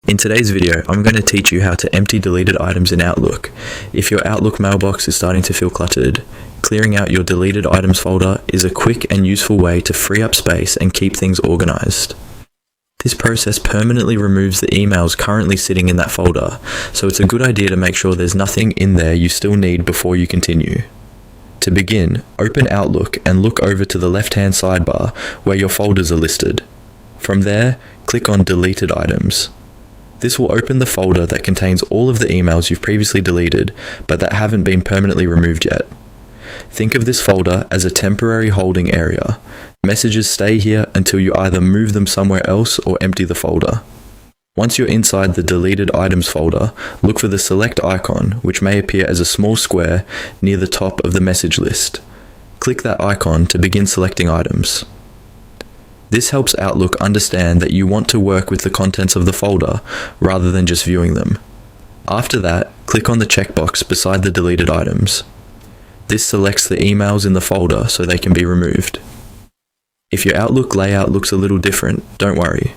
In today's video, I'm going to teach you how to empty deleted items in Outlook. If your Outlook mailbox is starting to feel cluttered, clearing out your deleted items folder is a quick and useful way to free up space and keep things organized. This process permanently removes the emails currently sitting in that folder, so it's a good idea to make sure there's nothing in there you still need before you continue. To begin, open Outlook and look over to the left-hand sidebar where your folders are listed. From there, click on Deleted Items. This will open the folder that contains all of the emails you've previously deleted, but that haven't been permanently removed yet. Think of this folder as a temporary holding area. Messages stay here until you either move them somewhere else or empty the folder. Once you're inside the Deleted Items folder, look for the Select icon, which may appear as a small square near the top of the message list. Click that icon to begin selecting items. This helps Outlook understand that you want to work with the contents of the folder rather than just viewing them. After that, click on the checkbox beside the deleted items. This selects the emails in the folder so they can be removed. If your Outlook layout looks a little different, don't worry.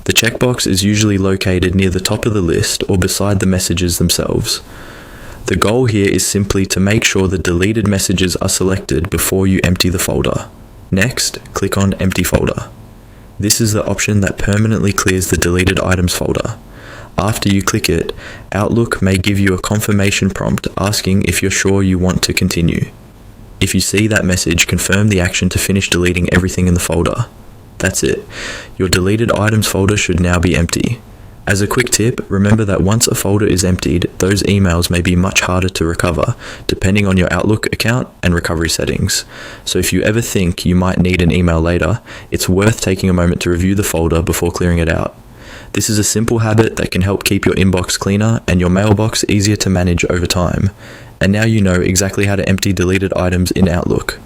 The checkbox is usually located near the top of the list or beside the messages themselves. The goal here is simply to make sure the deleted messages are selected before you empty the folder. Next, click on Empty Folder. This is the option that permanently clears the deleted items folder. After you click it, Outlook may give you a confirmation prompt asking if you're sure you want to continue. If you see that message, confirm the action to finish deleting everything in the folder. That's it. Your deleted items folder should now be empty. As a quick tip, remember that once a folder is emptied, those emails may be much harder to recover, depending on your Outlook account and recovery settings. So if you ever think you might need an email later, it's worth taking a moment to review the folder before clearing it out. This is a simple habit that can help keep your inbox cleaner and your mailbox easier to manage over time. And now you know exactly how to empty deleted items in Outlook.